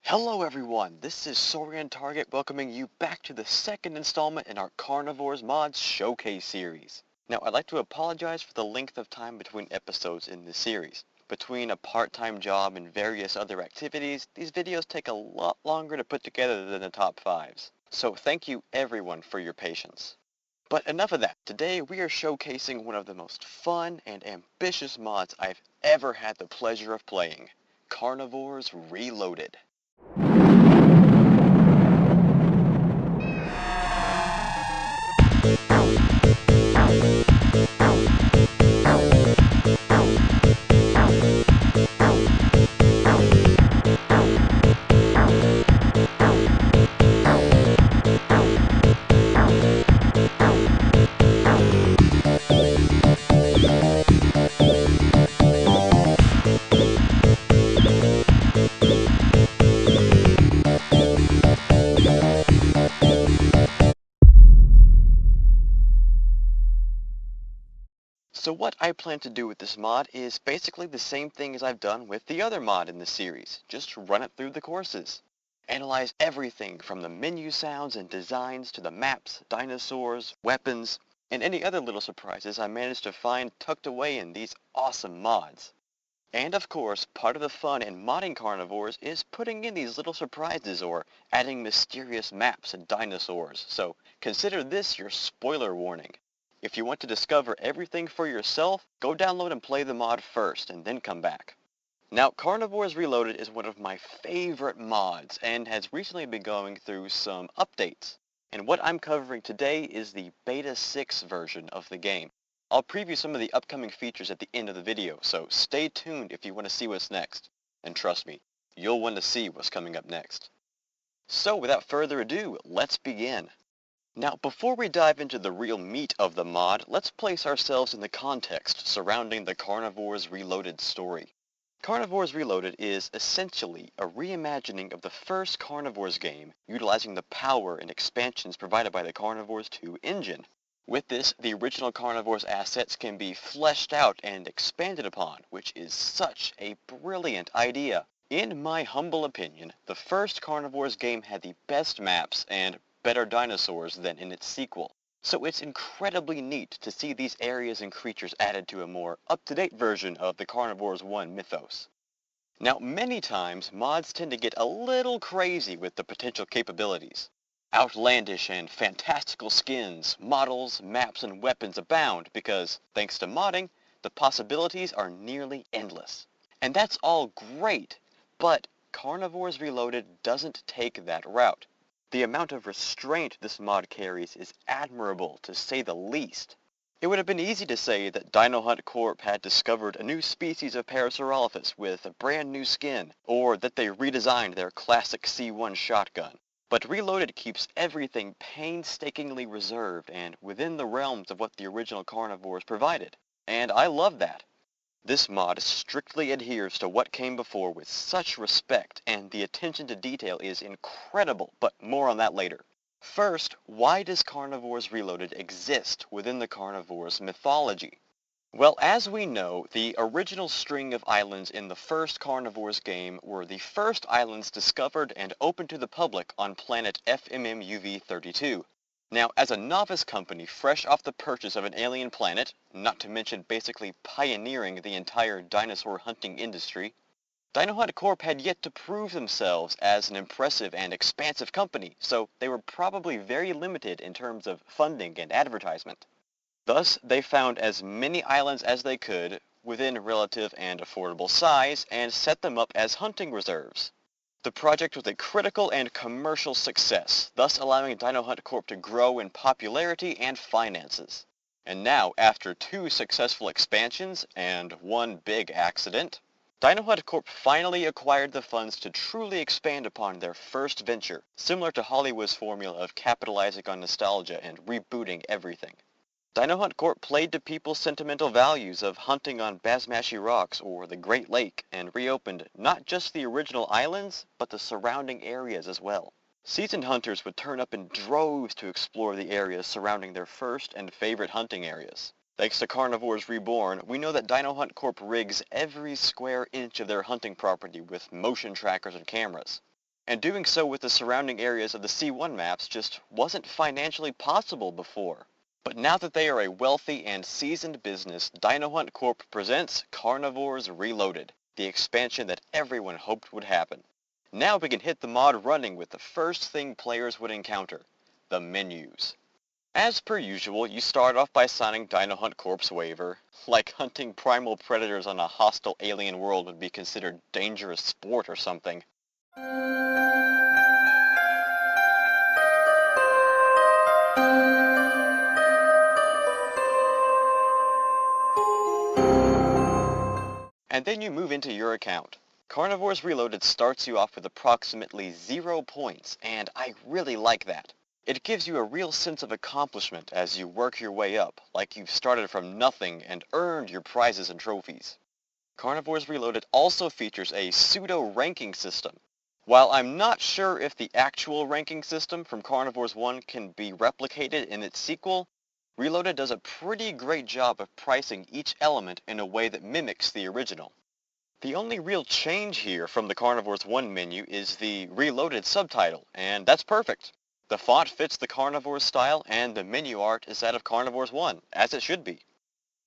Hello everyone, this is Saurian Target welcoming you back to the second installment in our Carnivores Mods Showcase series. Now I'd like to apologize for the length of time between episodes in this series. Between a part-time job and various other activities, these videos take a lot longer to put together than the top 5s. So thank you everyone for your patience. But enough of that. Today we are showcasing one of the most fun and ambitious mods I've ever had the pleasure of playing. Carnivores Reloaded. So what I plan to do with this mod is basically the same thing as I've done with the other mod in this series, just run it through the courses. Analyze everything from the menu sounds and designs to the maps, dinosaurs, weapons, and any other little surprises I managed to find tucked away in these awesome mods. And of course, part of the fun in modding carnivores is putting in these little surprises or adding mysterious maps and dinosaurs, so consider this your spoiler warning. If you want to discover everything for yourself, go download and play the mod first, and then come back. Now, Carnivores Reloaded is one of my favorite mods, and has recently been going through some updates. And what I'm covering today is the Beta 6 version of the game. I'll preview some of the upcoming features at the end of the video, so stay tuned if you want to see what's next. And trust me, you'll want to see what's coming up next. So without further ado, let's begin. Now, before we dive into the real meat of the mod, let's place ourselves in the context surrounding the Carnivores Reloaded story. Carnivores Reloaded is essentially a reimagining of the first Carnivores game, utilizing the power and expansions provided by the Carnivores 2 engine. With this, the original Carnivores assets can be fleshed out and expanded upon, which is such a brilliant idea. In my humble opinion, the first Carnivores game had the best maps and better dinosaurs than in its sequel. So it's incredibly neat to see these areas and creatures added to a more up-to-date version of the Carnivores 1 mythos. Now, many times, mods tend to get a little crazy with the potential capabilities. Outlandish and fantastical skins, models, maps, and weapons abound because, thanks to modding, the possibilities are nearly endless. And that's all great, but Carnivores Reloaded doesn't take that route. The amount of restraint this mod carries is admirable, to say the least. It would have been easy to say that Dino Hunt Corp had discovered a new species of Parasaurolophus with a brand new skin, or that they redesigned their classic C1 shotgun. But Reloaded keeps everything painstakingly reserved and within the realms of what the original Carnivores provided. And I love that. This mod strictly adheres to what came before with such respect, and the attention to detail is incredible, but more on that later. First, why does Carnivores Reloaded exist within the Carnivores mythology? Well, as we know, the original string of islands in the first Carnivores game were the first islands discovered and opened to the public on planet FMMUV-32. Now, as a novice company fresh off the purchase of an alien planet, not to mention basically pioneering the entire dinosaur hunting industry, Dino Hunt Corp had yet to prove themselves as an impressive and expansive company, so they were probably very limited in terms of funding and advertisement. Thus, they found as many islands as they could, within relative and affordable size, and set them up as hunting reserves. The project was a critical and commercial success, thus allowing Dino Hunt Corp to grow in popularity and finances. And now, after 2 successful expansions and 1 big accident, Dino Hunt Corp finally acquired the funds to truly expand upon their first venture, similar to Hollywood's formula of capitalizing on nostalgia and rebooting everything. Dino Hunt Corp played to people's sentimental values of hunting on Basmashi Rocks or the Great Lake and reopened not just the original islands, but the surrounding areas as well. Seasoned hunters would turn up in droves to explore the areas surrounding their first and favorite hunting areas. Thanks to Carnivores Reborn, we know that Dino Hunt Corp rigs every square inch of their hunting property with motion trackers and cameras. And doing so with the surrounding areas of the C1 maps just wasn't financially possible before. But now that they are a wealthy and seasoned business, Dino Hunt Corp presents Carnivores Reloaded, the expansion that everyone hoped would happen. Now we can hit the mod running with the first thing players would encounter, the menus. As per usual, you start off by signing Dino Hunt Corp's waiver. Like hunting primal predators on a hostile alien world would be considered dangerous sport or something. And then you move into your account. Carnivores Reloaded starts you off with approximately 0 points, and I really like that. It gives you a real sense of accomplishment as you work your way up, like you've started from nothing and earned your prizes and trophies. Carnivores Reloaded also features a pseudo-ranking system. While I'm not sure if the actual ranking system from Carnivores 1 can be replicated in its sequel, Reloaded does a pretty great job of pricing each element in a way that mimics the original. The only real change here from the Carnivores 1 menu is the Reloaded subtitle, and that's perfect. The font fits the Carnivores style, and the menu art is that of Carnivores 1, as it should be.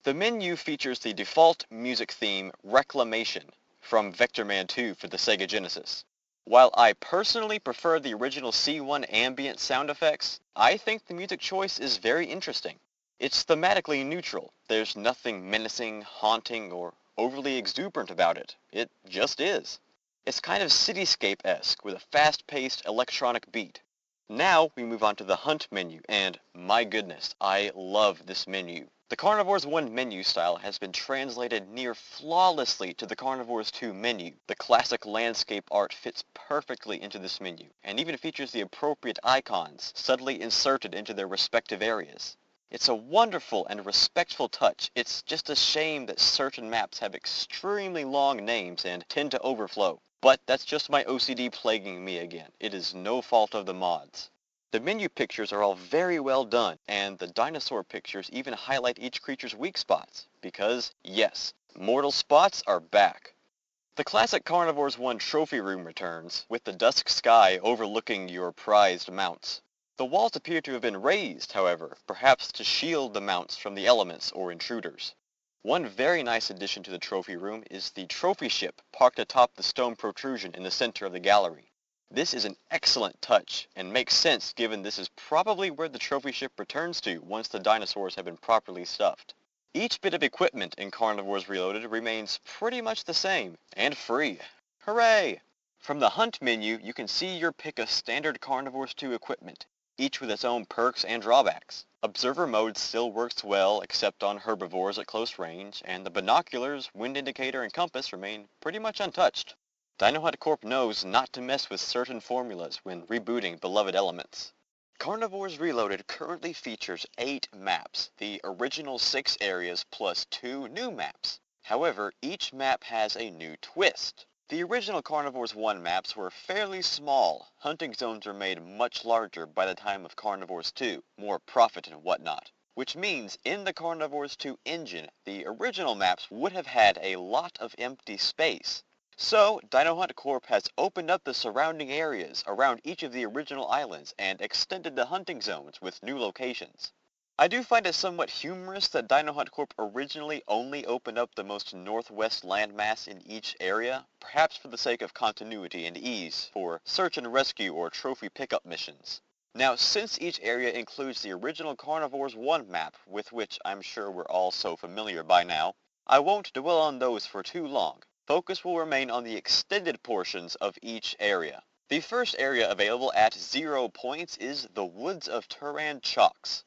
The menu features the default music theme, Reclamation, from Vector Man 2 for the Sega Genesis. While I personally prefer the original C1 ambient sound effects, I think the music choice is very interesting. It's thematically neutral. There's nothing menacing, haunting, or overly exuberant about it. It just is. It's kind of cityscape-esque with a fast-paced electronic beat. Now we move on to the Hunt menu, and my goodness, I love this menu. The Carnivores 1 menu style has been translated near flawlessly to the Carnivores 2 menu. The classic landscape art fits perfectly into this menu, and even features the appropriate icons subtly inserted into their respective areas. It's a wonderful and respectful touch. It's just a shame that certain maps have extremely long names and tend to overflow. But that's just my OCD plaguing me again. It is no fault of the mods. The menu pictures are all very well done, and the dinosaur pictures even highlight each creature's weak spots, because, yes, mortal spots are back. The classic Carnivores 1 trophy room returns, with the dusk sky overlooking your prized mounts. The walls appear to have been raised, however, perhaps to shield the mounts from the elements or intruders. One very nice addition to the trophy room is the trophy ship parked atop the stone protrusion in the center of the gallery. This is an excellent touch, and makes sense given this is probably where the trophy ship returns to once the dinosaurs have been properly stuffed. Each bit of equipment in Carnivores Reloaded remains pretty much the same, and free. Hooray! From the Hunt menu, you can see your pick of standard Carnivores 2 equipment, each with its own perks and drawbacks. Observer mode still works well except on herbivores at close range, and the binoculars, wind indicator, and compass remain pretty much untouched. Dino Hunt Corp knows not to mess with certain formulas when rebooting beloved elements. Carnivores Reloaded currently features 8 maps, the original 6 areas plus 2 new maps. However, each map has a new twist. The original Carnivores 1 maps were fairly small. Hunting zones were made much larger by the time of Carnivores 2, more profit and whatnot. Which means in the Carnivores 2 engine, the original maps would have had a lot of empty space. So, Dino Hunt Corp has opened up the surrounding areas around each of the original islands and extended the hunting zones with new locations. I do find it somewhat humorous that Dino Hunt Corp originally only opened up the most northwest landmass in each area, perhaps for the sake of continuity and ease for search and rescue or trophy pickup missions. Now, since each area includes the original Carnivores 1 map, with which I'm sure we're all so familiar by now, I won't dwell on those for too long. Focus will remain on the extended portions of each area. The first area available at 0 points is the Woods of Turan Chalks.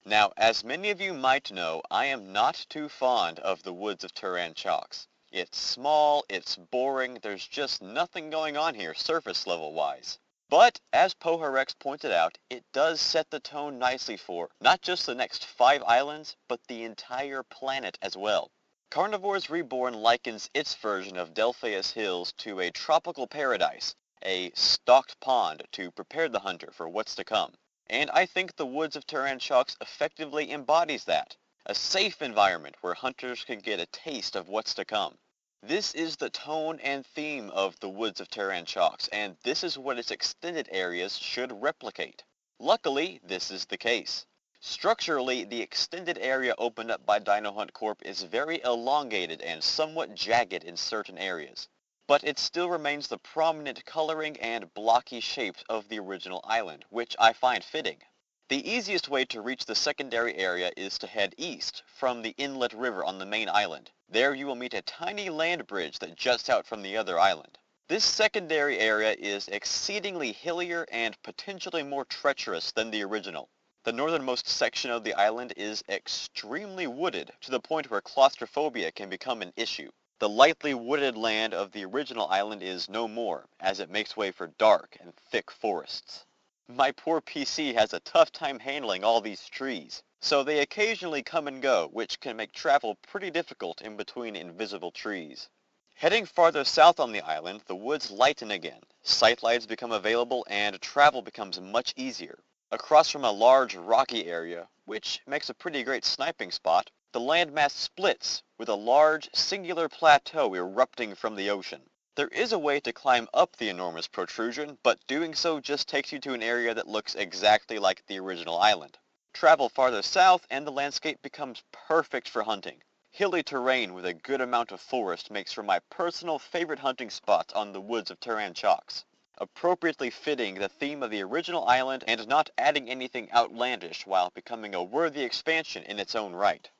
Now, as many of you might know, I am not too fond of the Woods of Turan Chalks. It's small, it's boring, there's just nothing going on here surface level wise. But, as Poharex pointed out, it does set the tone nicely for not just the next 5 islands, but the entire planet as well. Carnivores Reborn likens its version of Delphius Hills to a tropical paradise, a stocked pond to prepare the hunter for what's to come. And I think the Woods of Turan Chalks effectively embodies that. a safe environment where hunters can get a taste of what's to come. This is the tone and theme of the woods of Taranchox, and this is what its extended areas should replicate. Luckily, this is the case. Structurally, the extended area opened up by Dino Hunt Corp is very elongated and somewhat jagged in certain areas, but it still remains the prominent coloring and blocky shapes of the original island, which I find fitting. The easiest way to reach the secondary area is to head east from the inlet river on the main island. There you will meet a tiny land bridge that juts out from the other island. This secondary area is exceedingly hillier and potentially more treacherous than the original. The northernmost section of the island is extremely wooded, to the point where claustrophobia can become an issue. The lightly wooded land of the original island is no more, as it makes way for dark and thick forests. My poor PC has a tough time handling all these trees, so they occasionally come and go, which can make travel pretty difficult in between invisible trees. Heading farther south on the island, the woods lighten again, sightlights become available, and travel becomes much easier. Across from a large rocky area, which makes a pretty great sniping spot, the landmass splits, with a large, singular plateau erupting from the ocean. There is a way to climb up the enormous protrusion, but doing so just takes you to an area that looks exactly like the original island. Travel farther south and the landscape becomes perfect for hunting. Hilly terrain with a good amount of forest makes for my personal favorite hunting spots on the woods of Taranchox, appropriately fitting the theme of the original island and not adding anything outlandish while becoming a worthy expansion in its own right.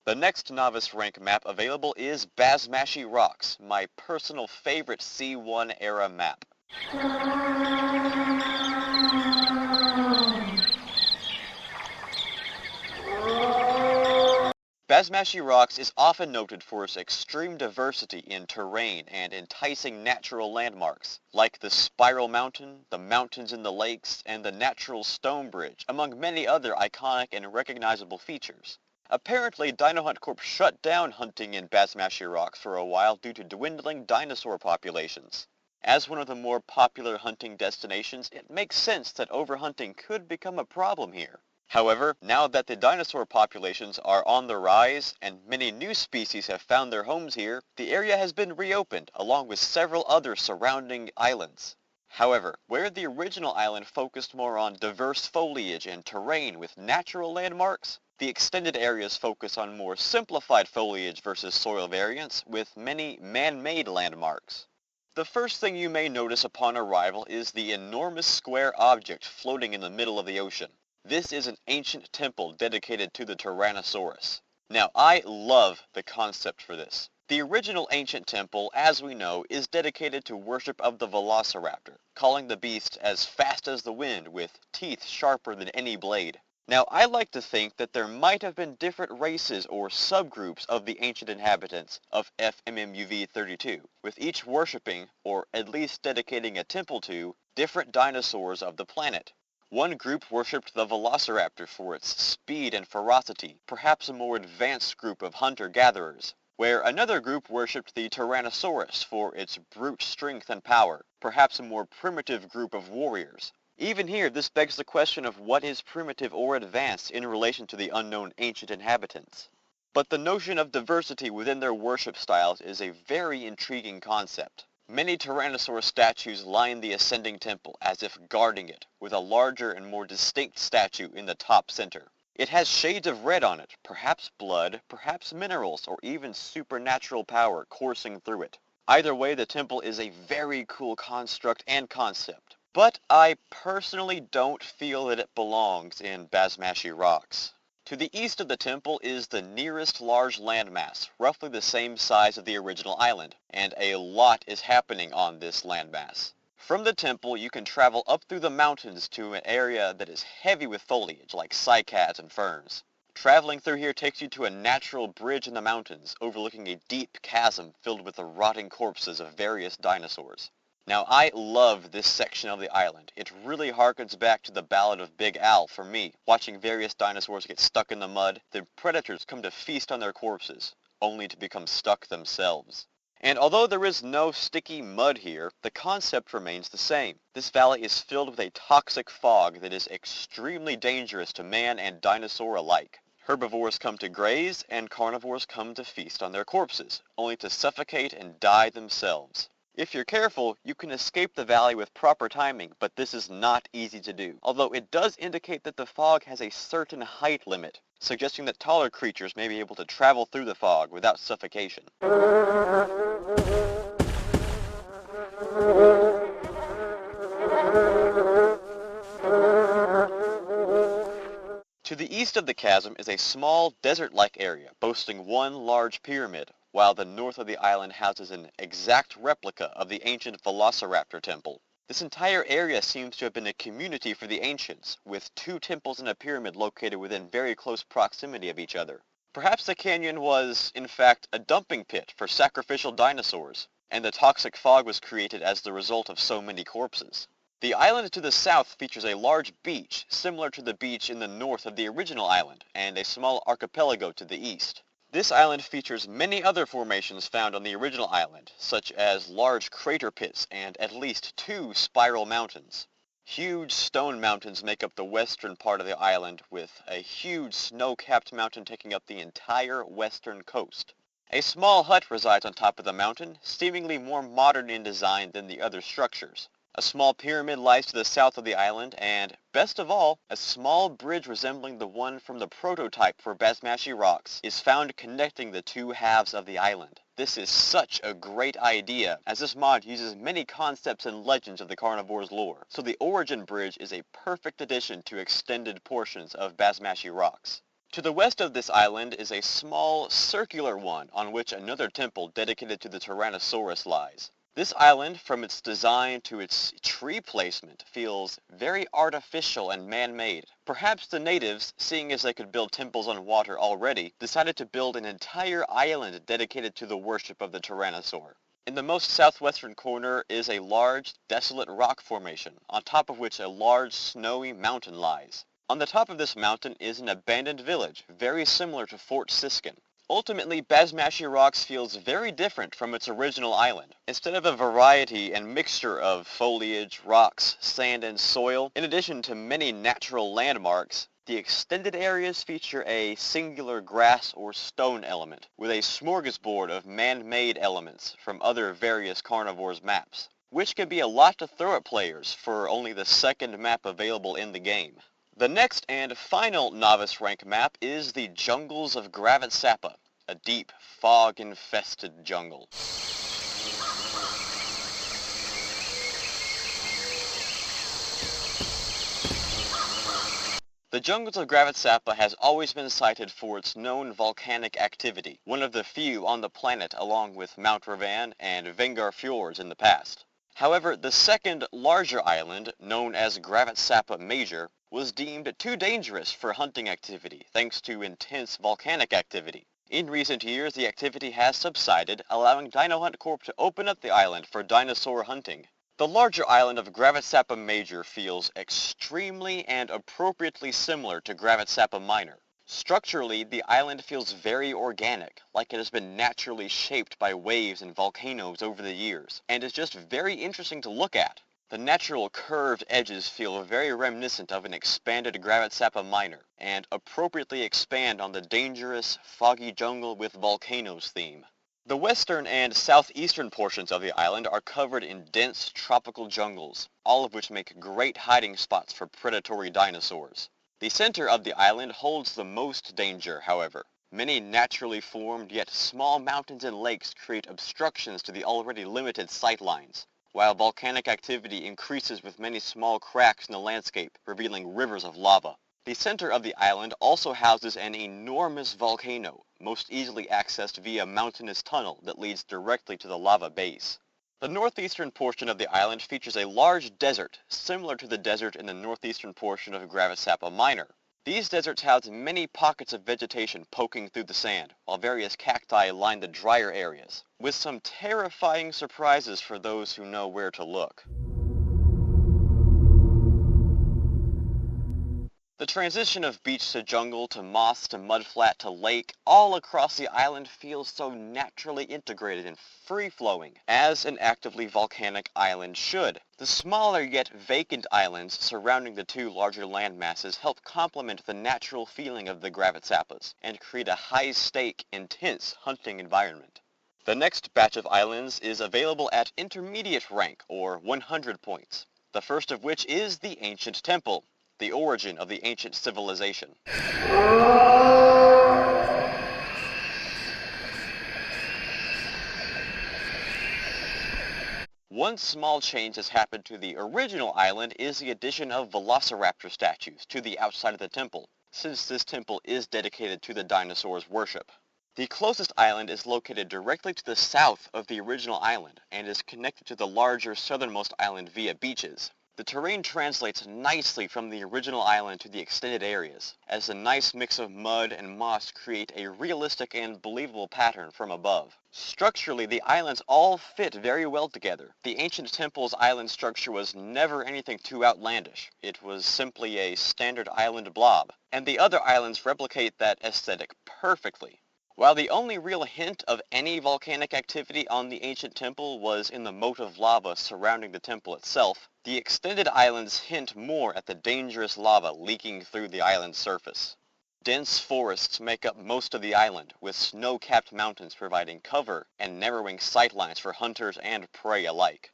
The next novice rank map available is Basmashi Rocks, my personal favorite C1 era map. Basmashi Rocks is often noted for its extreme diversity in terrain and enticing natural landmarks, like the Spiral Mountain, the mountains in the lakes, and the natural stone bridge, among many other iconic and recognizable features. Apparently, Dino Hunt Corp shut down hunting in Basmashi Rocks for a while due to dwindling dinosaur populations. As one of the more popular hunting destinations, it makes sense that overhunting could become a problem here. However, now that the dinosaur populations are on the rise and many new species have found their homes here, the area has been reopened along with several other surrounding islands. However, where the original island focused more on diverse foliage and terrain with natural landmarks, the extended areas focus on more simplified foliage versus soil variants with many man-made landmarks. The first thing you may notice upon arrival is the enormous square object floating in the middle of the ocean. This is an ancient temple dedicated to the Tyrannosaurus. Now, I love the concept for this. The original ancient temple, as we know, is dedicated to worship of the Velociraptor, calling the beast as fast as the wind with teeth sharper than any blade. Now, I like to think that there might have been different races or subgroups of the ancient inhabitants of FMMUV-32, with each worshipping, or at least dedicating a temple to, different dinosaurs of the planet. One group worshipped the Velociraptor for its speed and ferocity, perhaps a more advanced group of hunter-gatherers, where another group worshipped the Tyrannosaurus for its brute strength and power, perhaps a more primitive group of warriors. Even here, this begs the question of what is primitive or advanced in relation to the unknown ancient inhabitants. But the notion of diversity within their worship styles is a very intriguing concept. Many Tyrannosaurus statues line the ascending temple as if guarding it, with a larger and more distinct statue in the top center. It has shades of red on it, perhaps blood, perhaps minerals, or even supernatural power coursing through it. Either way, the temple is a very cool construct and concept, but I personally don't feel that it belongs in Basmashi Rocks. To the east of the temple is the nearest large landmass, roughly the same size of the original island, and a lot is happening on this landmass. From the temple, you can travel up through the mountains to an area that is heavy with foliage, like cycads and ferns. Traveling through here takes you to a natural bridge in the mountains, overlooking a deep chasm filled with the rotting corpses of various dinosaurs. Now, I love this section of the island. It really harkens back to the Ballad of Big Al for me, watching various dinosaurs get stuck in the mud, then predators come to feast on their corpses, only to become stuck themselves. And although there is no sticky mud here, the concept remains the same. This valley is filled with a toxic fog that is extremely dangerous to man and dinosaur alike. Herbivores come to graze, and carnivores come to feast on their corpses, only to suffocate and die themselves. If you're careful, you can escape the valley with proper timing, but this is not easy to do, although it does indicate that the fog has a certain height limit, suggesting that taller creatures may be able to travel through the fog without suffocation. To the east of the chasm is a small desert-like area boasting one large pyramid, while the north of the island houses an exact replica of the ancient Velociraptor temple. This entire area seems to have been a community for the ancients, with two temples and a pyramid located within very close proximity of each other. Perhaps the canyon was, in fact, a dumping pit for sacrificial dinosaurs, and the toxic fog was created as the result of so many corpses. The island to the south features a large beach, similar to the beach in the north of the original island, and a small archipelago to the east. This island features many other formations found on the original island, such as large crater pits and at least two spiral mountains. Huge stone mountains make up the western part of the island, with a huge snow-capped mountain taking up the entire western coast. A small hut resides on top of the mountain, seemingly more modern in design than the other structures. A small pyramid lies to the south of the island, and, best of all, a small bridge resembling the one from the prototype for Basmachi rocks is found connecting the two halves of the island. This is such a great idea, as this mod uses many concepts and legends of the carnivore's lore, so the origin bridge is a perfect addition to extended portions of Basmachi rocks. To the west of this island is a small, circular one on which another temple dedicated to the Tyrannosaurus lies. This island, from its design to its tree placement, feels very artificial and man-made. Perhaps the natives, seeing as they could build temples on water already, decided to build an entire island dedicated to the worship of the Tyrannosaur. In the most southwestern corner is a large, desolate rock formation, on top of which a large, snowy mountain lies. On the top of this mountain is an abandoned village, very similar to Fort Siskin. Ultimately, Basmachi Rocks feels very different from its original island. Instead of a variety and mixture of foliage, rocks, sand, and soil, in addition to many natural landmarks, the extended areas feature a singular grass or stone element, with a smorgasbord of man-made elements from other various carnivores maps, which can be a lot to throw at players for only the second map available in the game. The next and final novice rank map is the Jungles of Gravitsappa, a deep, fog-infested jungle. The Jungles of Gravitsappa has always been cited for its known volcanic activity, one of the few on the planet along with Mount Ravan and Vengar Fjords in the past. However, the second larger island, known as Gravitsappa Major, was deemed too dangerous for hunting activity thanks to intense volcanic activity. In recent years, the activity has subsided, allowing Dino Hunt Corp to open up the island for dinosaur hunting. The larger island of Gravitsappa Major feels extremely and appropriately similar to Gravitsappa Minor. Structurally, the island feels very organic, like it has been naturally shaped by waves and volcanoes over the years, and is just very interesting to look at. The natural curved edges feel very reminiscent of an expanded Gravitsappa Minor, and appropriately expand on the dangerous, foggy jungle with volcanoes theme. The western and southeastern portions of the island are covered in dense tropical jungles, all of which make great hiding spots for predatory dinosaurs. The center of the island holds the most danger, however. Many naturally formed yet small mountains and lakes create obstructions to the already limited sightlines, while volcanic activity increases with many small cracks in the landscape, revealing rivers of lava. The center of the island also houses an enormous volcano, most easily accessed via a mountainous tunnel that leads directly to the lava base. The northeastern portion of the island features a large desert, similar to the desert in the northeastern portion of Gravitsappa Minor. These deserts house many pockets of vegetation poking through the sand, while various cacti line the drier areas, with some terrifying surprises for those who know where to look. The transition of beach to jungle to moss to mudflat to lake all across the island feels so naturally integrated and free-flowing, as an actively volcanic island should. The smaller yet vacant islands surrounding the two larger land masses help complement the natural feeling of the Gravitsapas and create a high-stake, intense hunting environment. The next batch of islands is available at intermediate rank, or 100 points. The first of which is the Ancient Temple, the origin of the ancient civilization. One small change has happened to the original island is the addition of velociraptor statues to the outside of the temple, since this temple is dedicated to the dinosaurs' worship. The closest island is located directly to the south of the original island and is connected to the larger southernmost island via beaches. The terrain translates nicely from the original island to the extended areas, as a nice mix of mud and moss create a realistic and believable pattern from above. Structurally, the islands all fit very well together. The ancient temple's island structure was never anything too outlandish. It was simply a standard island blob, and the other islands replicate that aesthetic perfectly. While the only real hint of any volcanic activity on the ancient temple was in the moat of lava surrounding the temple itself, the extended islands hint more at the dangerous lava leaking through the island's surface. Dense forests make up most of the island, with snow-capped mountains providing cover and narrowing sightlines for hunters and prey alike.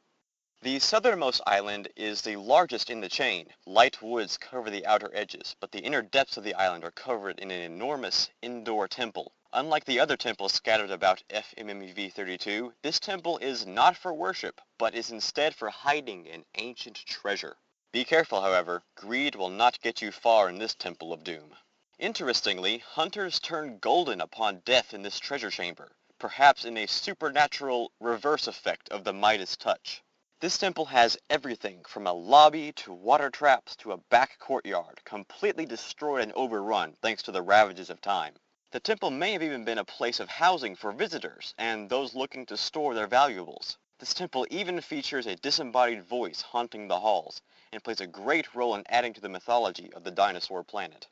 The southernmost island is the largest in the chain. Light woods cover the outer edges, but the inner depths of the island are covered in an enormous indoor temple. Unlike the other temples scattered about FMMEV32, this temple is not for worship, but is instead for hiding an ancient treasure. Be careful, however, greed will not get you far in this Temple of Doom. Interestingly, hunters turn golden upon death in this treasure chamber, perhaps in a supernatural reverse effect of the Midas touch. This temple has everything from a lobby to water traps to a back courtyard, completely destroyed and overrun thanks to the ravages of time. The temple may have even been a place of housing for visitors and those looking to store their valuables. This temple even features a disembodied voice haunting the halls, and plays a great role in adding to the mythology of the dinosaur planet.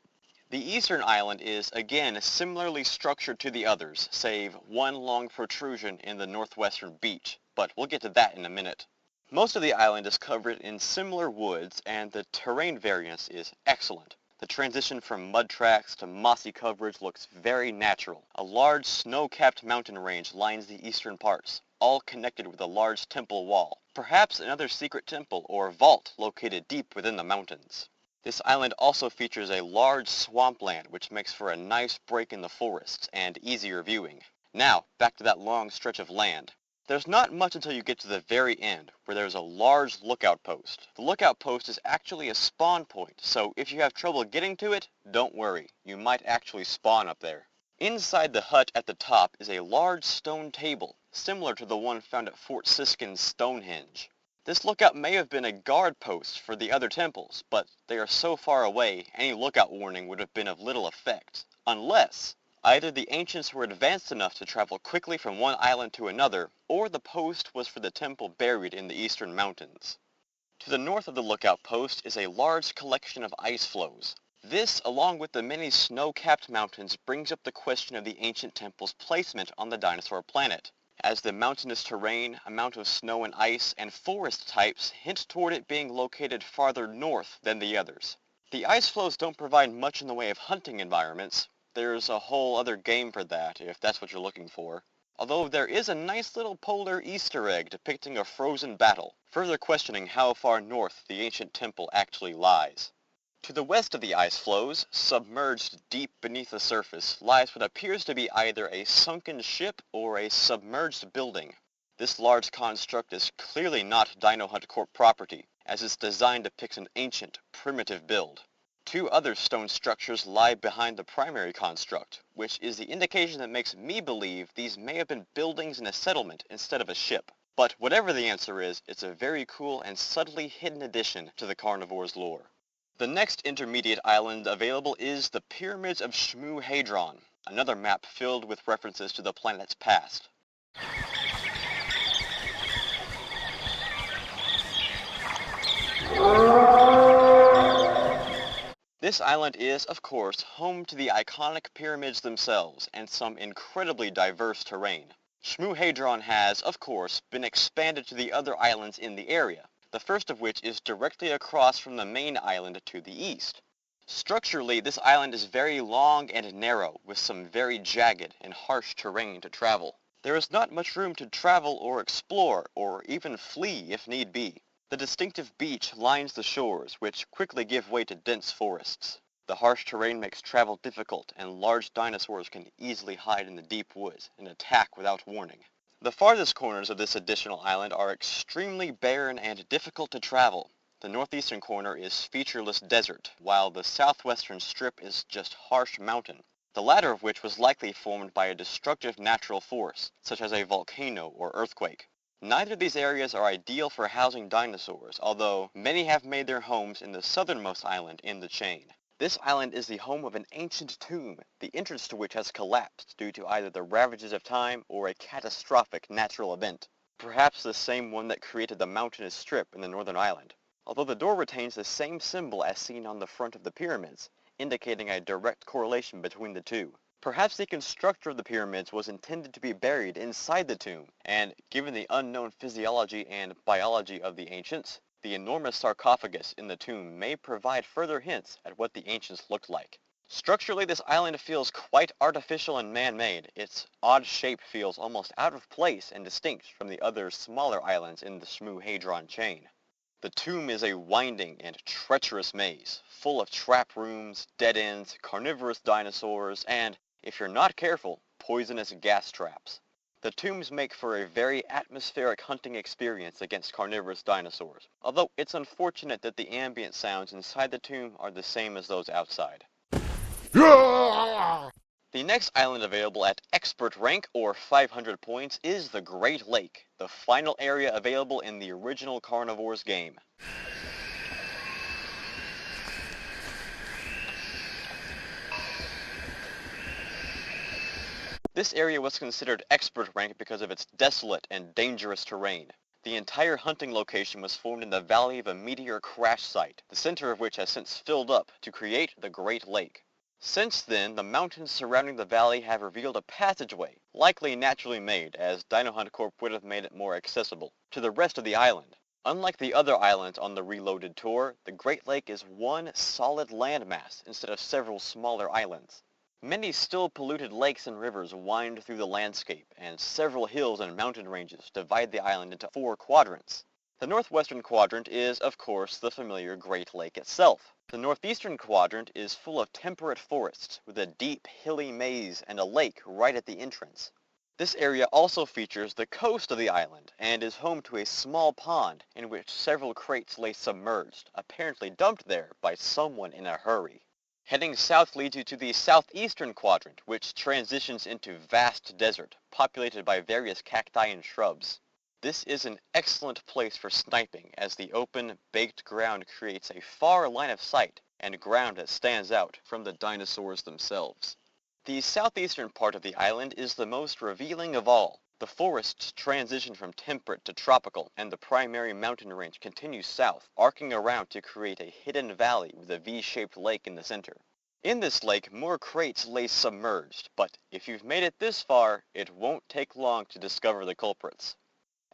The eastern island is, again, similarly structured to the others, save one long protrusion in the northwestern beach, but we'll get to that in a minute. Most of the island is covered in similar woods, and the terrain variance is excellent. The transition from mud tracks to mossy coverage looks very natural. A large snow-capped mountain range lines the eastern parts, all connected with a large temple wall, perhaps another secret temple or vault located deep within the mountains. This island also features a large swampland which makes for a nice break in the forests and easier viewing. Now, back to that long stretch of land. There's not much until you get to the very end, where there's a large lookout post. The lookout post is actually a spawn point, so if you have trouble getting to it, don't worry. You might actually spawn up there. Inside the hut at the top is a large stone table, similar to the one found at Fort Siskin's Stonehenge. This lookout may have been a guard post for the other temples, but they are so far away, any lookout warning would have been of little effect, unless either the ancients were advanced enough to travel quickly from one island to another, or the post was for the temple buried in the eastern mountains. To the north of the lookout post is a large collection of ice floes. This, along with the many snow-capped mountains, brings up the question of the ancient temple's placement on the dinosaur planet, as the mountainous terrain, amount of snow and ice, and forest types hint toward it being located farther north than the others. The ice floes don't provide much in the way of hunting environments. There's a whole other game for that, if that's what you're looking for. Although there is a nice little polar Easter egg depicting a frozen battle, further questioning how far north the ancient temple actually lies. To the west of the ice floes, submerged deep beneath the surface, lies what appears to be either a sunken ship or a submerged building. This large construct is clearly not Dino Hunt Corp property, as its design depicts an ancient, primitive build. Two other stone structures lie behind the primary construct, which is the indication that makes me believe these may have been buildings in a settlement instead of a ship. But whatever the answer is, it's a very cool and subtly hidden addition to the carnivore's lore. The next intermediate island available is the Pyramids of Shmu Hadron, another map filled with references to the planet's past. This island is, of course, home to the iconic pyramids themselves and some incredibly diverse terrain. Shmuhadron has, of course, been expanded to the other islands in the area, the first of which is directly across from the main island to the east. Structurally, this island is very long and narrow, with some very jagged and harsh terrain to travel. There is not much room to travel or explore, or even flee if need be. The distinctive beach lines the shores, which quickly give way to dense forests. The harsh terrain makes travel difficult, and large dinosaurs can easily hide in the deep woods and attack without warning. The farthest corners of this additional island are extremely barren and difficult to travel. The northeastern corner is featureless desert, while the southwestern strip is just harsh mountain, the latter of which was likely formed by a destructive natural force, such as a volcano or earthquake. Neither of these areas are ideal for housing dinosaurs, although many have made their homes in the southernmost island in the chain. This island is the home of an ancient tomb, the entrance to which has collapsed due to either the ravages of time or a catastrophic natural event, perhaps the same one that created the mountainous strip in the northern island, although the door retains the same symbol as seen on the front of the pyramids, indicating a direct correlation between the two. Perhaps the constructor of the pyramids was intended to be buried inside the tomb, and given the unknown physiology and biology of the ancients, the enormous sarcophagus in the tomb may provide further hints at what the ancients looked like. Structurally, this island feels quite artificial and man-made. Its odd shape feels almost out of place and distinct from the other smaller islands in the Shmuhadron chain. The tomb is a winding and treacherous maze, full of trap rooms, dead ends, carnivorous dinosaurs, and, if you're not careful, poisonous gas traps. The tombs make for a very atmospheric hunting experience against carnivorous dinosaurs, although it's unfortunate that the ambient sounds inside the tomb are the same as those outside. The next island available at Expert Rank, or 500 points, is the Great Lake, the final area available in the original Carnivores game. This area was considered expert rank because of its desolate and dangerous terrain. The entire hunting location was formed in the valley of a meteor crash site, the center of which has since filled up to create the Great Lake. Since then, the mountains surrounding the valley have revealed a passageway, likely naturally made, as Dino Hunt Corp would have made it more accessible, to the rest of the island. Unlike the other islands on the Reloaded tour, the Great Lake is one solid landmass instead of several smaller islands. Many still polluted lakes and rivers wind through the landscape, and several hills and mountain ranges divide the island into 4 quadrants. The northwestern quadrant is, of course, the familiar Great Lake itself. The northeastern quadrant is full of temperate forests, with a deep, hilly maze and a lake right at the entrance. This area also features the coast of the island, and is home to a small pond in which several crates lay submerged, apparently dumped there by someone in a hurry. Heading south leads you to the southeastern quadrant, which transitions into vast desert, populated by various cacti and shrubs. This is an excellent place for sniping, as the open, baked ground creates a far line of sight, and ground that stands out from the dinosaurs themselves. The southeastern part of the island is the most revealing of all. The forests transition from temperate to tropical, and the primary mountain range continues south, arcing around to create a hidden valley with a V-shaped lake in the center. In this lake, more crates lay submerged, but if you've made it this far, it won't take long to discover the culprits.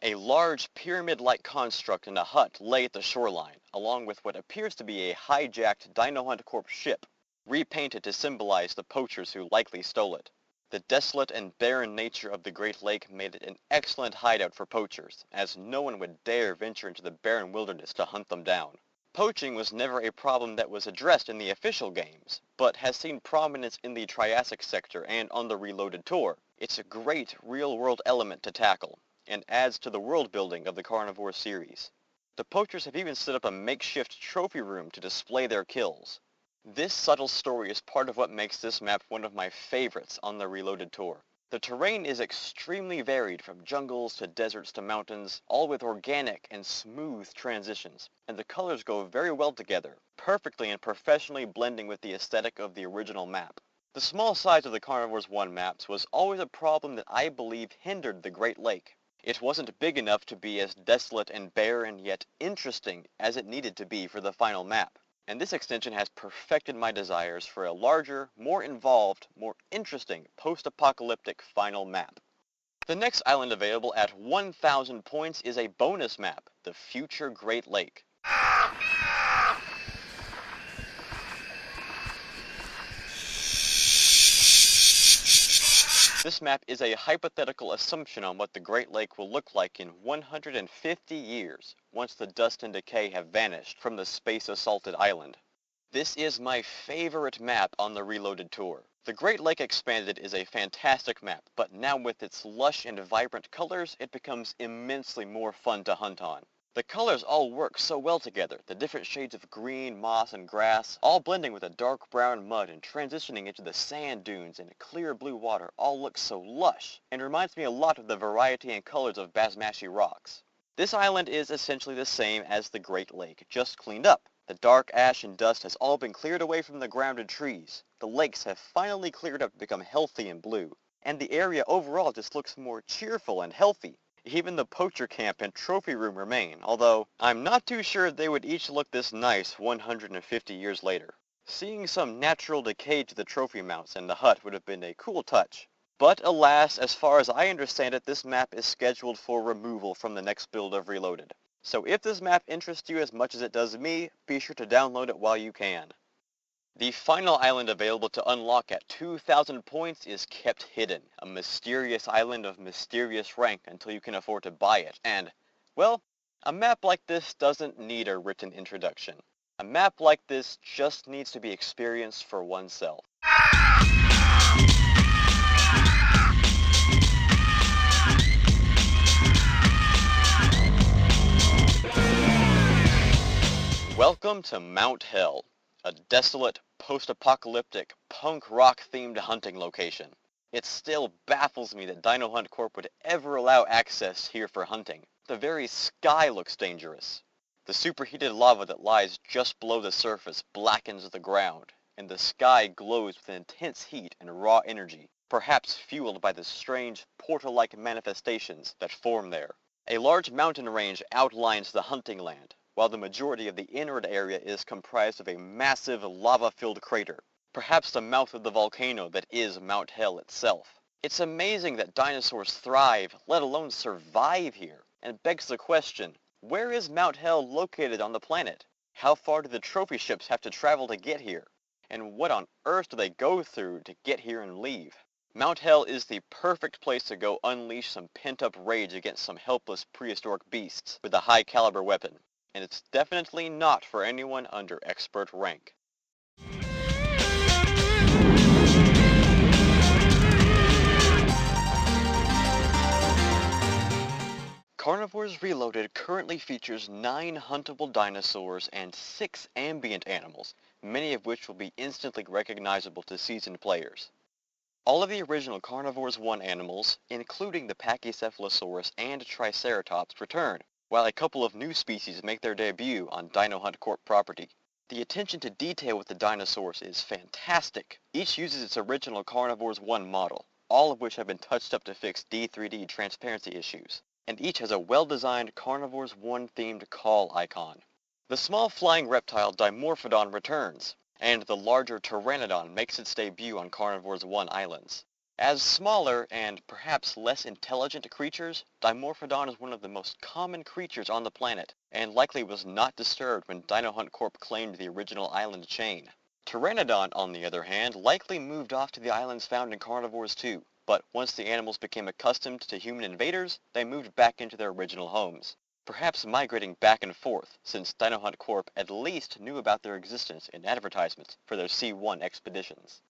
A large pyramid-like construct in a hut lay at the shoreline, along with what appears to be a hijacked Dino Hunt Corp ship, repainted to symbolize the poachers who likely stole it. The desolate and barren nature of the Great Lake made it an excellent hideout for poachers, as no one would dare venture into the barren wilderness to hunt them down. Poaching was never a problem that was addressed in the official games, but has seen prominence in the Triassic sector and on the Reloaded tour. It's a great real-world element to tackle, and adds to the world building of the Carnivore series. The poachers have even set up a makeshift trophy room to display their kills. This subtle story is part of what makes this map one of my favorites on the Reloaded tour. The terrain is extremely varied, from jungles to deserts to mountains, all with organic and smooth transitions, and the colors go very well together, perfectly and professionally blending with the aesthetic of the original map. The small size of the Carnivores 1 maps was always a problem that I believe hindered the Great Lake. It wasn't big enough to be as desolate and bare and yet interesting as it needed to be for the final map. and this extension has perfected my desires for a larger, more involved, more interesting post-apocalyptic final map. The next island available at 1,000 points is a bonus map, the Future Great Lake. This map is a hypothetical assumption on what the Great Lake will look like in 150 years, once the dust and decay have vanished from the space-assaulted island. This is my favorite map on the Reloaded tour. The Great Lake Expanded is a fantastic map, but now with its lush and vibrant colors, it becomes immensely more fun to hunt on. The colors all work so well together, the different shades of green, moss, and grass, all blending with a dark brown mud and transitioning into the sand dunes and clear blue water all look so lush, and reminds me a lot of the variety and colors of Basmachi rocks. This island is essentially the same as the Great Lake, just cleaned up. The dark ash and dust has all been cleared away from the grounded trees. The lakes have finally cleared up to become healthy and blue, and the area overall just looks more cheerful and healthy. Even the poacher camp and trophy room remain, although I'm not too sure they would each look this nice 150 years later. Seeing some natural decay to the trophy mounts and the hut would have been a cool touch. But alas, as far as I understand it, this map is scheduled for removal from the next build of Reloaded. So if this map interests you as much as it does me, be sure to download it while you can. The final island available to unlock at 2,000 points is Kept Hidden, a mysterious island of mysterious rank until you can afford to buy it, and, well, a map like this doesn't need a written introduction. A map like this just needs to be experienced for oneself. Welcome to Mount Hell, a desolate, post-apocalyptic, punk rock-themed hunting location. It still baffles me that Dino Hunt Corp would ever allow access here for hunting. The very sky looks dangerous. The superheated lava that lies just below the surface blackens the ground, and the sky glows with intense heat and raw energy, perhaps fueled by the strange, portal-like manifestations that form there. A large mountain range outlines the hunting land, while the majority of the inward area is comprised of a massive lava-filled crater, perhaps the mouth of the volcano that is Mount Hell itself. It's amazing that dinosaurs thrive, let alone survive here, and begs the question, where is Mount Hell located on the planet? How far do the trophy ships have to travel to get here? And what on earth do they go through to get here and leave? Mount Hell is the perfect place to go unleash some pent-up rage against some helpless prehistoric beasts with a high-caliber weapon. And it's definitely not for anyone under expert rank. Carnivores Reloaded currently features 9 huntable dinosaurs and 6 ambient animals, many of which will be instantly recognizable to seasoned players. All of the original Carnivores 1 animals, including the Pachycephalosaurus and Triceratops, return, while a couple of new species make their debut on Dino Hunt Corp property. The attention to detail with the dinosaurs is fantastic. Each uses its original Carnivores 1 model, all of which have been touched up to fix D3D transparency issues, and each has a well-designed Carnivores 1 themed call icon. The small flying reptile Dimorphodon returns, and the larger Pteranodon makes its debut on Carnivores 1 islands. As smaller and perhaps less intelligent creatures, Dimorphodon is one of the most common creatures on the planet, and likely was not disturbed when Dino Hunt Corp claimed the original island chain. Pteranodon, on the other hand, likely moved off to the islands found in Carnivores 2, but once the animals became accustomed to human invaders, they moved back into their original homes, perhaps migrating back and forth, since Dino Hunt Corp at least knew about their existence in advertisements for their C1 expeditions.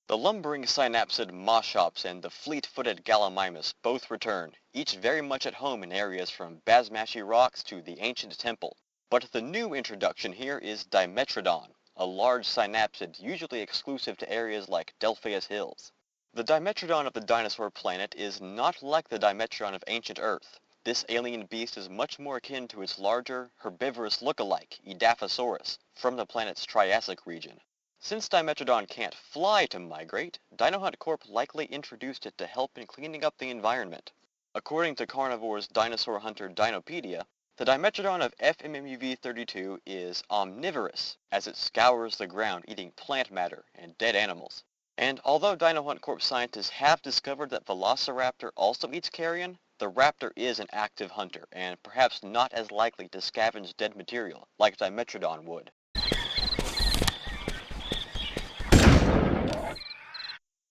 The lumbering synapsid Moschops and the fleet-footed Gallimimus both return, each very much at home in areas from Basmachi rocks to the ancient temple. But the new introduction here is Dimetrodon, a large synapsid usually exclusive to areas like Delphius Hills. The Dimetrodon of the dinosaur planet is not like the Dimetrodon of ancient Earth. This alien beast is much more akin to its larger, herbivorous look-alike, Dilophosaurus, from the planet's Triassic region. Since Dimetrodon can't fly to migrate, Dino Hunt Corp likely introduced it to help in cleaning up the environment. According to Carnivore's dinosaur hunter Dinopedia, The Dimetrodon of FMMUV32 is omnivorous, as it scours the ground eating plant matter and dead animals. And although Dino Hunt Corp scientists have discovered that Velociraptor also eats carrion, the raptor is an active hunter, and perhaps not as likely to scavenge dead material like Dimetrodon would.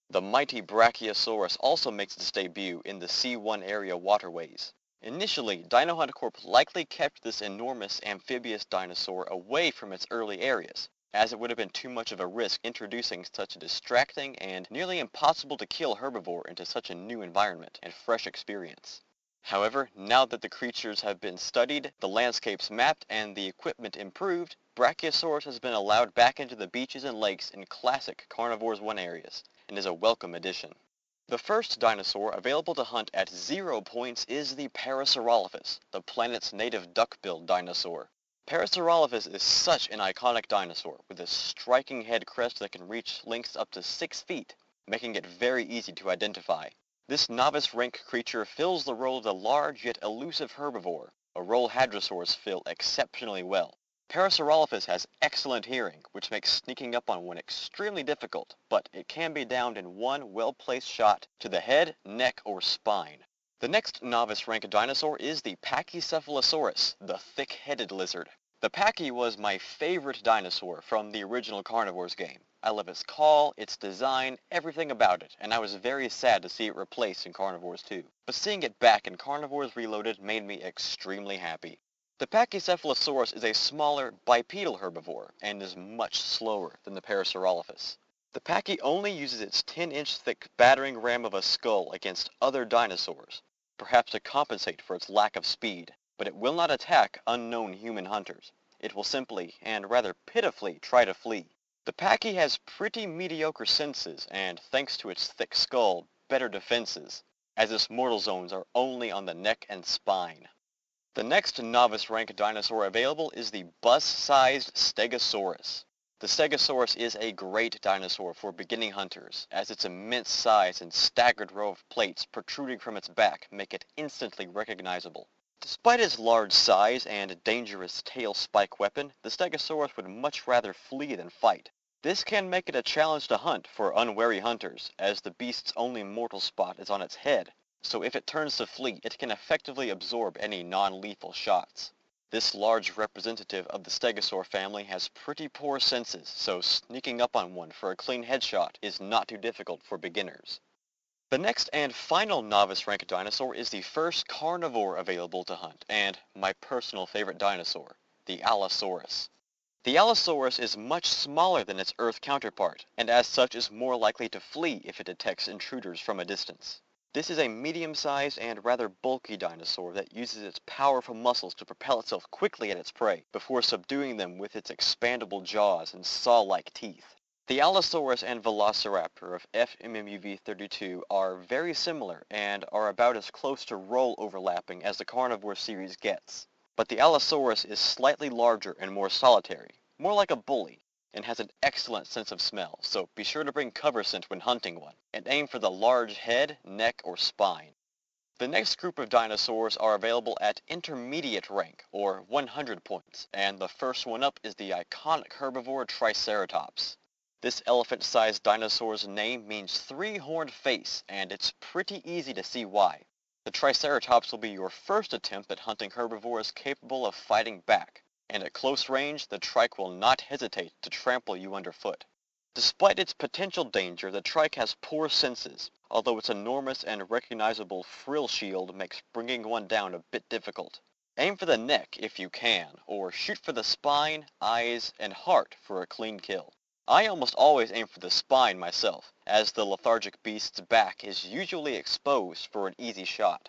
The mighty Brachiosaurus also makes its debut in the C1 area waterways. Initially, Dino Hunt Corp likely kept this enormous amphibious dinosaur away from its early areas, as it would have been too much of a risk introducing such a distracting and nearly impossible to kill herbivore into such a new environment and fresh experience. However, now that the creatures have been studied, the landscapes mapped, and the equipment improved, Brachiosaurus has been allowed back into the beaches and lakes in classic Carnivores 1 areas, and is a welcome addition. The first dinosaur available to hunt at 0 points is the Parasaurolophus, the planet's native duck-billed dinosaur. Parasaurolophus is such an iconic dinosaur, with a striking head crest that can reach lengths up to 6 feet, making it very easy to identify. This novice rank creature fills the role of the large yet elusive herbivore, a role hadrosaurs fill exceptionally well. Parasaurolophus has excellent hearing, which makes sneaking up on one extremely difficult, but it can be downed in one well-placed shot to the head, neck, or spine. The next novice rank dinosaur is the Pachycephalosaurus, the thick-headed lizard. The Pachy was my favorite dinosaur from the original Carnivores game. I love its call, its design, everything about it, and I was very sad to see it replaced in Carnivores 2. But seeing it back in Carnivores Reloaded made me extremely happy. The Pachycephalosaurus is a smaller, bipedal herbivore, and is much slower than the Parasaurolophus. The Pachy only uses its 10-inch thick battering ram of a skull against other dinosaurs, perhaps to compensate for its lack of speed, but it will not attack unknown human hunters. It will simply, and rather pitifully, try to flee. The Pachy has pretty mediocre senses, and thanks to its thick skull, better defenses, as its mortal zones are only on the neck and spine. The next novice rank dinosaur available is the bus-sized Stegosaurus. The Stegosaurus is a great dinosaur for beginning hunters, as its immense size and staggered row of plates protruding from its back make it instantly recognizable. Despite its large size and dangerous tail spike weapon, the Stegosaurus would much rather flee than fight. This can make it a challenge to hunt for unwary hunters, as the beast's only mortal spot is on its head, so if it turns to flee, it can effectively absorb any non-lethal shots. This large representative of the Stegosaur family has pretty poor senses, so sneaking up on one for a clean headshot is not too difficult for beginners. The next and final novice rank dinosaur is the first carnivore available to hunt, and my personal favorite dinosaur, the Allosaurus. The Allosaurus is much smaller than its Earth counterpart, and as such is more likely to flee if it detects intruders from a distance. This is a medium-sized and rather bulky dinosaur that uses its powerful muscles to propel itself quickly at its prey, before subduing them with its expandable jaws and saw-like teeth. The Allosaurus and Velociraptor of FMMUV32 are very similar and are about as close to role overlapping as the Carnivore series gets. But the Allosaurus is slightly larger and more solitary, more like a bully, and has an excellent sense of smell, so be sure to bring cover scent when hunting one, and aim for the large head, neck, or spine. The next group of dinosaurs are available at intermediate rank, or 100 points, and the first one up is the iconic herbivore Triceratops. This elephant-sized dinosaur's name means three-horned face, and it's pretty easy to see why. The Triceratops will be your first attempt at hunting herbivores capable of fighting back, and at close range, the trike will not hesitate to trample you underfoot. Despite its potential danger, the trike has poor senses, although its enormous and recognizable frill shield makes bringing one down a bit difficult. Aim for the neck if you can, or shoot for the spine, eyes, and heart for a clean kill. I almost always aim for the spine myself, as the lethargic beast's back is usually exposed for an easy shot.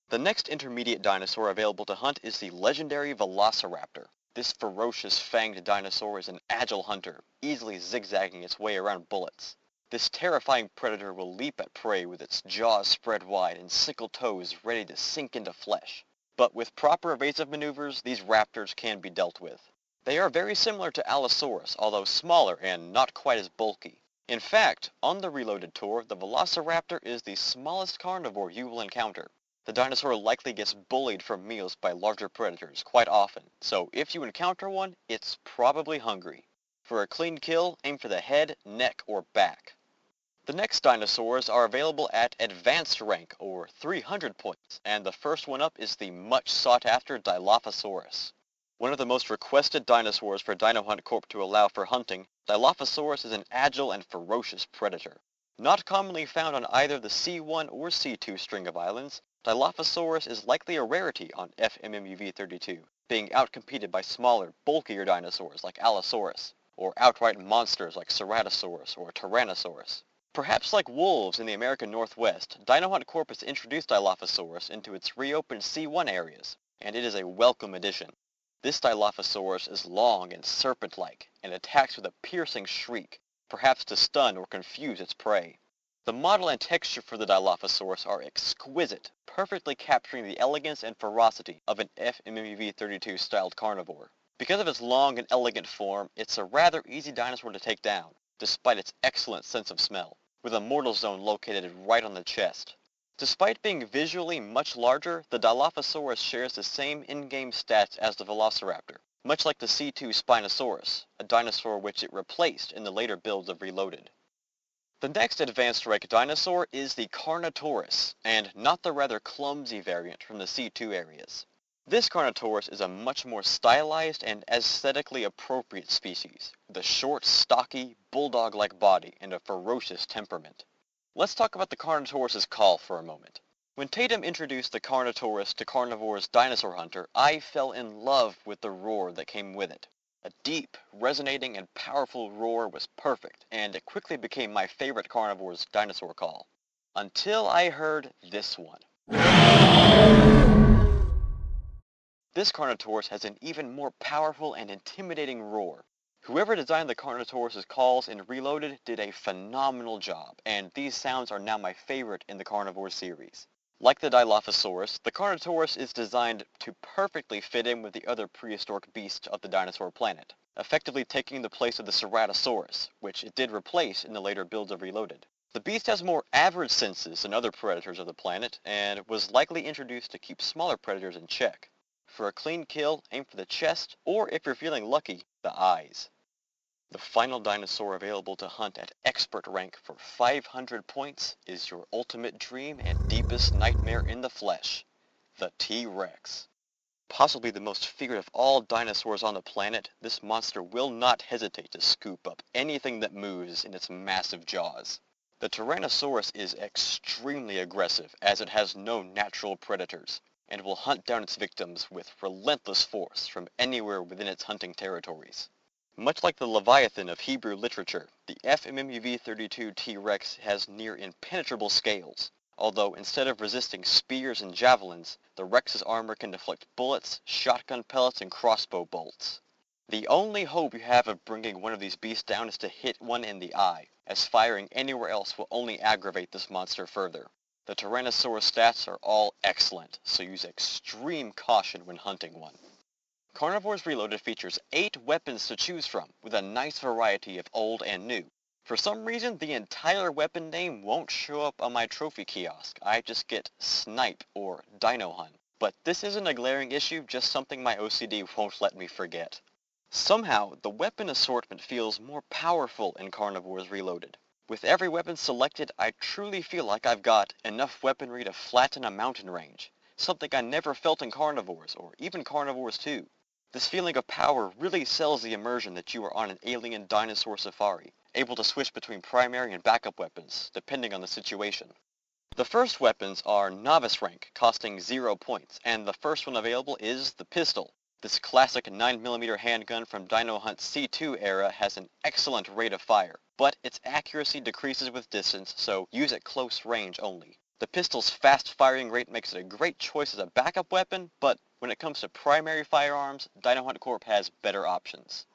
The next intermediate dinosaur available to hunt is the legendary Velociraptor. This ferocious fanged dinosaur is an agile hunter, easily zigzagging its way around bullets. This terrifying predator will leap at prey with its jaws spread wide and sickle toes ready to sink into flesh. But with proper evasive maneuvers, these raptors can be dealt with. They are very similar to Allosaurus, although smaller and not quite as bulky. In fact, on the Reloaded tour, the Velociraptor is the smallest carnivore you will encounter. The dinosaur likely gets bullied for meals by larger predators quite often, so if you encounter one, it's probably hungry. For a clean kill, aim for the head, neck, or back. The next dinosaurs are available at Advanced Rank, or 300 points, and the first one up is the much sought after Dilophosaurus. One of the most requested dinosaurs for Dino Hunt Corp to allow for hunting, Dilophosaurus is an agile and ferocious predator. Not commonly found on either the C1 or C2 string of islands, Dilophosaurus is likely a rarity on FMMUV32, being outcompeted by smaller, bulkier dinosaurs like Allosaurus, or outright monsters like Ceratosaurus or Tyrannosaurus. Perhaps like wolves in the American Northwest, Dino Hunt Corp has introduced Dilophosaurus into its reopened C1 areas, and it is a welcome addition. This Dilophosaurus is long and serpent-like, and attacks with a piercing shriek, perhaps to stun or confuse its prey. The model and texture for the Dilophosaurus are exquisite, perfectly capturing the elegance and ferocity of an FMMUV32 styled carnivore. Because of its long and elegant form, it's a rather easy dinosaur to take down, despite its excellent sense of smell, with a mortal zone located right on the chest. Despite being visually much larger, the Dilophosaurus shares the same in-game stats as the Velociraptor, much like the C2 Spinosaurus, a dinosaur which it replaced in the later builds of Reloaded. The next advanced rank dinosaur is the Carnotaurus, and not the rather clumsy variant from the C2 areas. This Carnotaurus is a much more stylized and aesthetically appropriate species, with a short, stocky, bulldog-like body and a ferocious temperament. Let's talk about the Carnotaurus' call for a moment. When Tatum introduced the Carnotaurus to Carnivores Dinosaur Hunter, I fell in love with the roar that came with it. A deep, resonating, and powerful roar was perfect, and it quickly became my favorite Carnivore's dinosaur call. Until I heard this one. This Carnotaurus has an even more powerful and intimidating roar. Whoever designed the Carnotaurus' calls in Reloaded did a phenomenal job, and these sounds are now my favorite in the Carnivore series. Like the Dilophosaurus, the Carnotaurus is designed to perfectly fit in with the other prehistoric beasts of the dinosaur planet, effectively taking the place of the Ceratosaurus, which it did replace in the later builds of Reloaded. The beast has more average senses than other predators of the planet, and was likely introduced to keep smaller predators in check. For a clean kill, aim for the chest, or if you're feeling lucky, the eyes. The final dinosaur available to hunt at expert rank for 500 points is your ultimate dream and deepest nightmare in the flesh, the T-Rex. Possibly the most feared of all dinosaurs on the planet, this monster will not hesitate to scoop up anything that moves in its massive jaws. The Tyrannosaurus is extremely aggressive as it has no natural predators, and will hunt down its victims with relentless force from anywhere within its hunting territories. Much like the Leviathan of Hebrew literature, the FMMUV32 T-Rex has near impenetrable scales, although instead of resisting spears and javelins, the Rex's armor can deflect bullets, shotgun pellets, and crossbow bolts. The only hope you have of bringing one of these beasts down is to hit one in the eye, as firing anywhere else will only aggravate this monster further. The Tyrannosaurus stats are all excellent, so use extreme caution when hunting one. Carnivores Reloaded features 8 weapons to choose from, with a nice variety of old and new. For some reason, the entire weapon name won't show up on my trophy kiosk. I just get Snipe or Dino Hunt. But this isn't a glaring issue, just something my OCD won't let me forget. Somehow, the weapon assortment feels more powerful in Carnivores Reloaded. With every weapon selected, I truly feel like I've got enough weaponry to flatten a mountain range, something I never felt in Carnivores, or even Carnivores 2. This feeling of power really sells the immersion that you are on an alien dinosaur safari, able to switch between primary and backup weapons, depending on the situation. The first weapons are novice rank, costing 0 points, and the first one available is the pistol. This classic 9mm handgun from Dino Hunt's C2 era has an excellent rate of fire, but its accuracy decreases with distance, so use at close range only. The pistol's fast firing rate makes it a great choice as a backup weapon, but when it comes to primary firearms, Dino Hunt Corp has better options.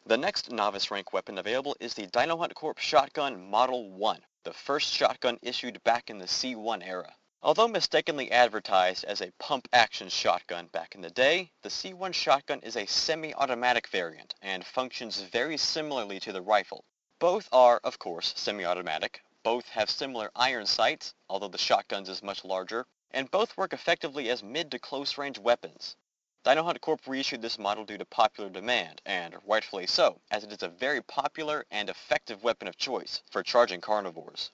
The next novice rank weapon available is the Dino Hunt Corp Shotgun Model 1, the first shotgun issued back in the C1 era. Although mistakenly advertised as a pump-action shotgun back in the day, the C1 shotgun is a semi-automatic variant and functions very similarly to the rifle. Both are, of course, semi-automatic, Both have similar iron sights, although the shotgun's is much larger, and both work effectively as mid to close range weapons. Dino Hunt Corp reissued this model due to popular demand, and rightfully so, as it is a very popular and effective weapon of choice for charging carnivores.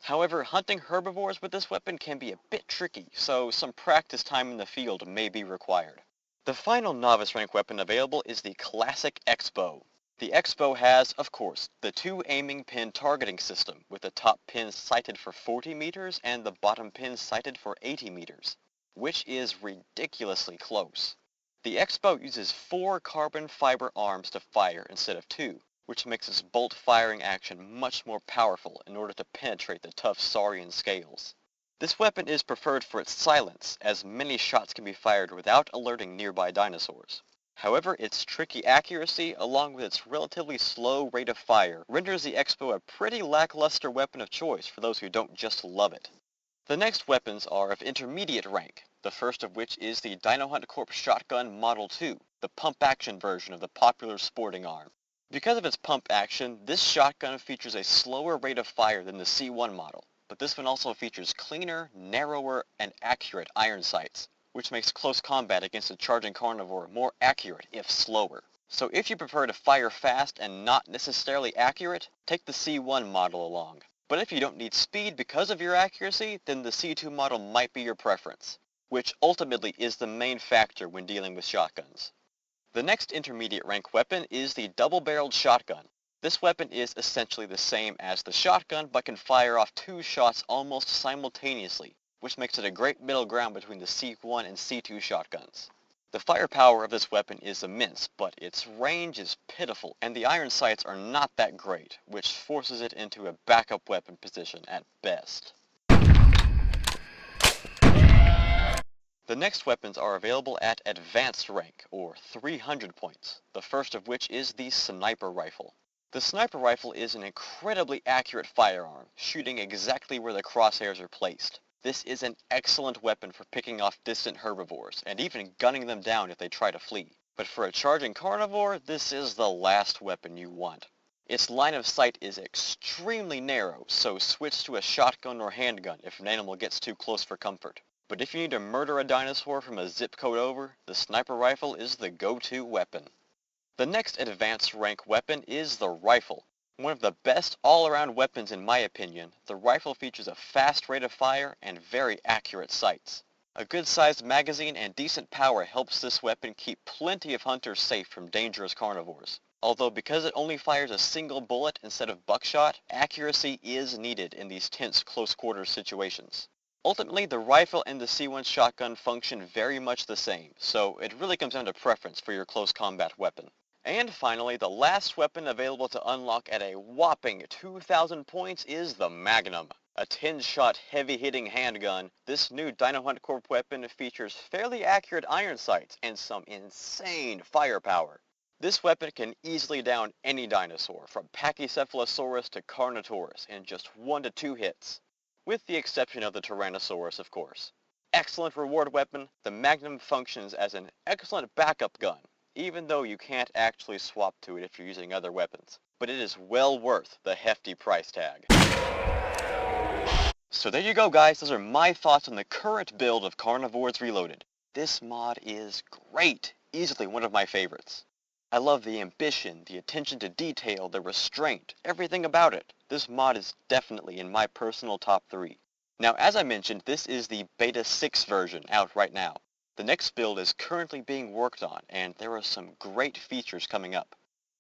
However, hunting herbivores with this weapon can be a bit tricky, so some practice time in the field may be required. The final novice rank weapon available is the classic X-Bow. The X-Bow has, of course, the two aiming pin targeting system, with the top pin sighted for 40 meters and the bottom pin sighted for 80 meters, which is ridiculously close. The X-Bow uses 4 carbon fiber arms to fire instead of 2, which makes its bolt firing action much more powerful in order to penetrate the tough saurian scales. This weapon is preferred for its silence, as many shots can be fired without alerting nearby dinosaurs. However, its tricky accuracy, along with its relatively slow rate of fire, renders the X-Bow a pretty lackluster weapon of choice for those who don't just love it. The next weapons are of intermediate rank, the first of which is the Dino Hunt Corp Shotgun Model 2, the pump-action version of the popular sporting arm. Because of its pump action, this shotgun features a slower rate of fire than the C1 model, but this one also features cleaner, narrower, and accurate iron sights, which makes close combat against a charging carnivore more accurate if slower. So if you prefer to fire fast and not necessarily accurate, take the C1 model along. But if you don't need speed because of your accuracy, then the C2 model might be your preference, which ultimately is the main factor when dealing with shotguns. The next intermediate rank weapon is the double-barreled shotgun. This weapon is essentially the same as the shotgun, but can fire off 2 shots almost simultaneously, which makes it a great middle ground between the C1 and C2 shotguns. The firepower of this weapon is immense, but its range is pitiful, and the iron sights are not that great, which forces it into a backup weapon position at best. The next weapons are available at advanced rank, or 300 points, the first of which is the sniper rifle. The sniper rifle is an incredibly accurate firearm, shooting exactly where the crosshairs are placed. This is an excellent weapon for picking off distant herbivores, and even gunning them down if they try to flee. But for a charging carnivore, this is the last weapon you want. Its line of sight is extremely narrow, so switch to a shotgun or handgun if an animal gets too close for comfort. But if you need to murder a dinosaur from a zip code over, the sniper rifle is the go-to weapon. The next advanced rank weapon is the rifle. One of the best all-around weapons in my opinion, the rifle features a fast rate of fire and very accurate sights. A good-sized magazine and decent power helps this weapon keep plenty of hunters safe from dangerous carnivores. Although because it only fires a single bullet instead of buckshot, accuracy is needed in these tense close-quarters situations. Ultimately, the rifle and the C1 shotgun function very much the same, so it really comes down to preference for your close combat weapon. And finally, the last weapon available to unlock at a whopping 2,000 points is the Magnum. A 10-shot heavy-hitting handgun, this new Dino Hunt Corp weapon features fairly accurate iron sights and some insane firepower. This weapon can easily down any dinosaur, from Pachycephalosaurus to Carnotaurus, in just 1 to 2 hits. With the exception of the Tyrannosaurus, of course. Excellent reward weapon, the Magnum functions as an excellent backup gun, even though you can't actually swap to it if you're using other weapons. But it is well worth the hefty price tag. So there you go guys, those are my thoughts on the current build of Carnivores Reloaded. This mod is great, easily one of my favorites. I love the ambition, the attention to detail, the restraint, everything about it. This mod is definitely in my personal top 3. Now as I mentioned, this is the Beta 6 version out right now. The next build is currently being worked on, and there are some great features coming up.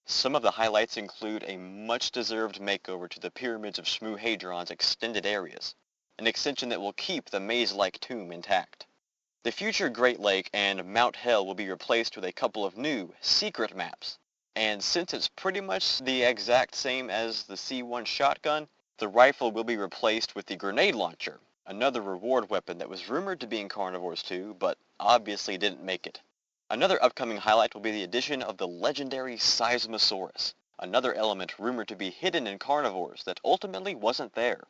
Some of the highlights include a much-deserved makeover to the Pyramids of Shmoo-Hadron's extended areas, an extension that will keep the maze-like tomb intact. The future Great Lake and Mount Hell will be replaced with a couple of new, secret maps, and since it's pretty much the exact same as the C1 shotgun, the rifle will be replaced with the grenade launcher, another reward weapon that was rumored to be in Carnivores 2, but obviously didn't make it. Another upcoming highlight will be the addition of the legendary Seismosaurus, another element rumored to be hidden in Carnivores that ultimately wasn't there.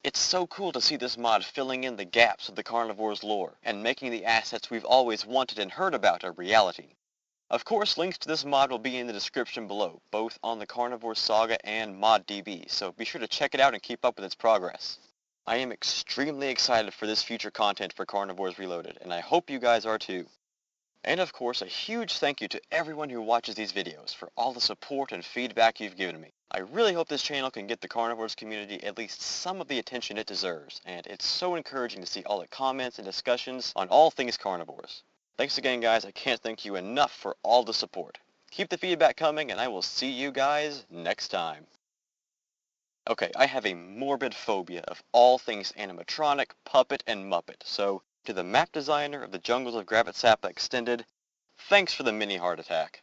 It's so cool to see this mod filling in the gaps of the Carnivores lore, and making the assets we've always wanted and heard about a reality. Of course, links to this mod will be in the description below, both on the Carnivore Saga and ModDB, so be sure to check it out and keep up with its progress. I am extremely excited for this future content for Carnivores Reloaded, and I hope you guys are too. And of course, a huge thank you to everyone who watches these videos for all the support and feedback you've given me. I really hope this channel can get the Carnivores community at least some of the attention it deserves, and it's so encouraging to see all the comments and discussions on all things carnivores. Thanks again, guys. I can't thank you enough for all the support. Keep the feedback coming, and I will see you guys next time. Okay, I have a morbid phobia of all things animatronic, puppet, and Muppet, so to the map designer of the Jungles of Gravitsappa Extended, thanks for the mini heart attack.